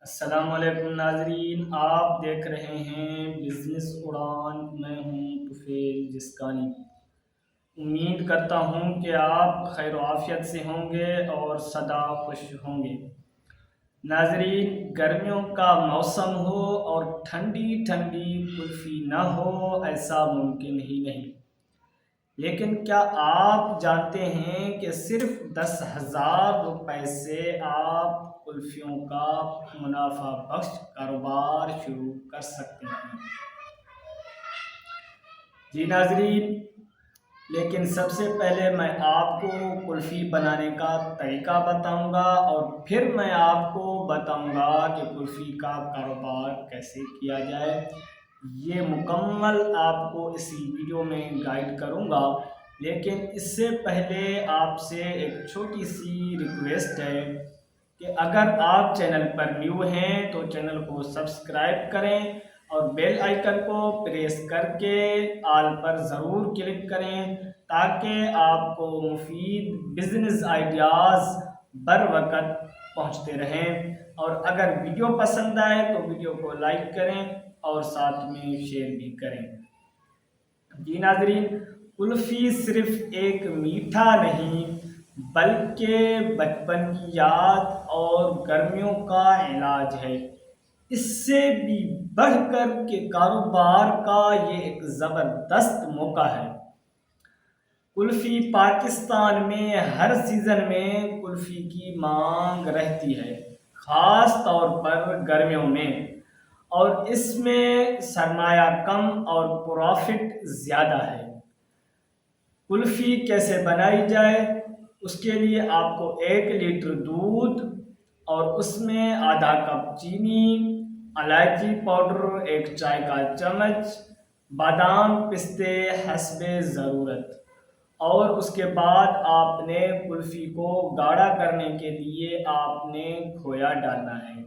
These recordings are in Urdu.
السلام علیکم ناظرین، آپ دیکھ رہے ہیں بزنس اڑان۔ میں ہوں طفیل جسکانی۔ امید کرتا ہوں کہ آپ خیر و عافیت سے ہوں گے اور سدا خوش ہوں گے۔ ناظرین، گرمیوں کا موسم ہو اور ٹھنڈی ٹھنڈی کلفی نہ ہو، ایسا ممکن ہی نہیں۔ لیکن کیا آپ جانتے ہیں کہ صرف 10,000 روپے سے آپ کلفیوں کا منافع بخش کاروبار شروع کر سکتے ہیں؟ جی ناظرین، لیکن سب سے پہلے میں آپ کو کلفی بنانے کا طریقہ بتاؤں گا اور پھر میں آپ کو بتاؤں گا کہ کلفی کا کاروبار کیسے کیا جائے۔ یہ مکمل آپ کو اسی ویڈیو میں گائیڈ کروں گا، لیکن اس سے پہلے آپ سے ایک چھوٹی سی ریکویسٹ ہے کہ اگر آپ چینل پر نیو ہیں تو چینل کو سبسکرائب کریں اور بیل آئیکن کو پریس کر کے آل پر ضرور کلک کریں تاکہ آپ کو مفید بزنس آئیڈیاز بر وقت پہنچتے رہیں۔ اور اگر ویڈیو پسند آئے تو ویڈیو کو لائک کریں اور ساتھ میں شیئر بھی کریں۔ جی ناظرین، کلفی صرف ایک میٹھا نہیں بلکہ بچپن کی یاد اور گرمیوں کا علاج ہے۔ اس سے بھی بڑھ کر کے کاروبار کا یہ ایک زبردست موقع ہے۔ کلفی پاکستان میں ہر سیزن میں کلفی کی مانگ رہتی ہے، خاص طور پر گرمیوں میں، اور اس میں سرمایہ کم اور پروفٹ زیادہ ہے۔ کلفی کیسے بنائی جائے؟ اس کے لیے آپ کو 1 لیٹر دودھ اور اس میں آدھا کپ چینی، الائچی پاؤڈر 1 چائے کا چمچ، بادام پستے حسب ضرورت، اور اس کے بعد آپ نے کلفی کو گاڑھا کرنے کے لیے آپ نے کھویا ڈالنا ہے۔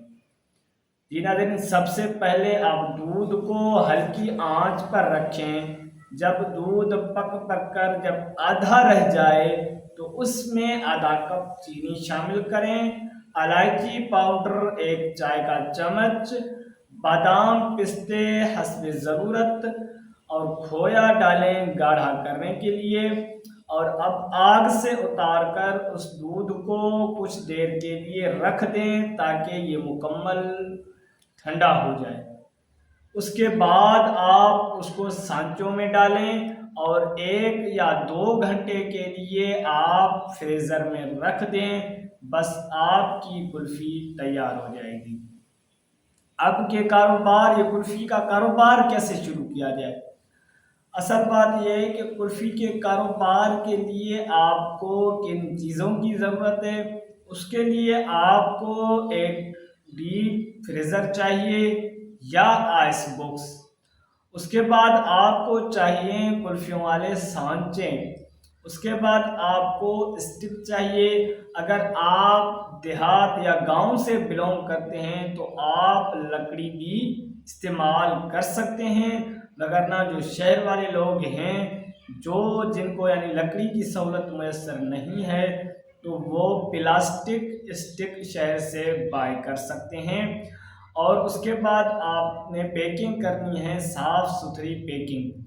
جی ناظرین، سب سے پہلے آپ دودھ کو ہلکی آنچ پر رکھیں۔ جب دودھ پک پک کر جب آدھا رہ جائے تو اس میں آدھا کپ چینی شامل کریں، الائچی پاؤڈر 1 چائے کا چمچ، بادام پستے حسب ضرورت، اور کھویا ڈالیں گاڑھا کرنے کے لیے۔ اور اب آگ سے اتار کر اس دودھ کو کچھ دیر کے لیے رکھ دیں تاکہ یہ مکمل ٹھنڈا ہو جائے۔ اس کے بعد آپ اس کو سانچوں میں ڈالیں اور 1 یا 2 گھنٹے کے لیے آپ فریزر میں رکھ دیں۔ بس آپ کی کلفی تیار ہو جائے گی۔ اب کے کاروبار، یہ کلفی کا کاروبار کیسے شروع کیا جائے؟ اصل بات یہ ہے کہ کلفی کے کاروبار کے لیے آپ کو کن چیزوں کی ضرورت ہے۔ اس کے لیے آپ کو ایک ڈیپ فریزر چاہیے یا آئس باکس۔ اس کے بعد آپ کو چاہیے کلفیوں والے سانچے۔ اس کے بعد آپ کو اسٹک چاہیے۔ اگر آپ دیہات یا گاؤں سے بلونگ کرتے ہیں تو آپ لکڑی بھی استعمال کر سکتے ہیں، مگر نہ جو شہر والے لوگ ہیں جن کو یعنی لکڑی کی سہولت میسر نہیں ہے تو وہ پلاسٹک اسٹک شہر سے بائی کر سکتے ہیں۔ اور اس کے بعد آپ نے پیکنگ کرنی ہے، صاف ستھری پیکنگ۔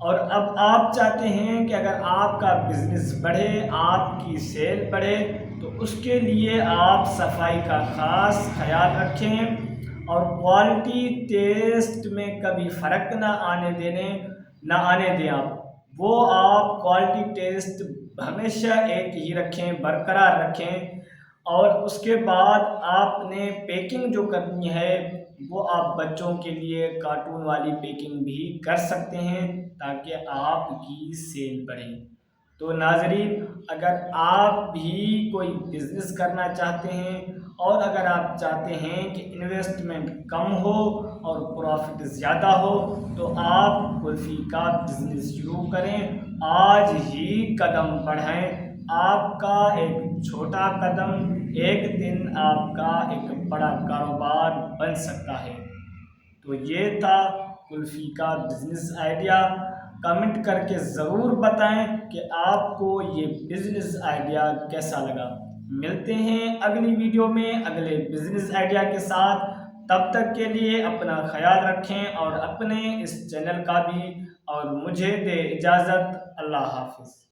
اور اب آپ چاہتے ہیں کہ اگر آپ کا بزنس بڑھے، آپ کی سیل بڑھے، تو اس کے لیے آپ صفائی کا خاص خیال رکھیں اور کوالٹی ٹیسٹ میں کبھی فرق نہ آنے دیں وہ آپ کوالٹی ٹیسٹ ہمیشہ ایک ہی رکھیں، برقرار رکھیں۔ اور اس کے بعد آپ نے پیکنگ جو کرنی ہے وہ آپ بچوں کے لیے کارٹون والی پیکنگ بھی کر سکتے ہیں تاکہ آپ کی سیل بڑھے۔ تو ناظرین، اگر آپ بھی کوئی بزنس کرنا چاہتے ہیں اور اگر آپ چاہتے ہیں کہ انویسٹمنٹ کم ہو اور پروفٹ زیادہ ہو تو آپ کلفی کا بزنس شروع کریں۔ آج ہی قدم بڑھائیں۔ آپ کا ایک چھوٹا قدم ایک دن آپ کا ایک بڑا کاروبار بن سکتا ہے۔ تو یہ تھا کلفی کا بزنس آئیڈیا۔ کمنٹ کر کے ضرور بتائیں کہ آپ کو یہ بزنس آئیڈیا کیسا لگا۔ ملتے ہیں اگلی ویڈیو میں اگلے بزنس آئیڈیا کے ساتھ. تب تک کے لیے اپنا خیال رکھیں اور اپنے اس چینل کا بھی اور مجھے دے اجازت. اللہ حافظ.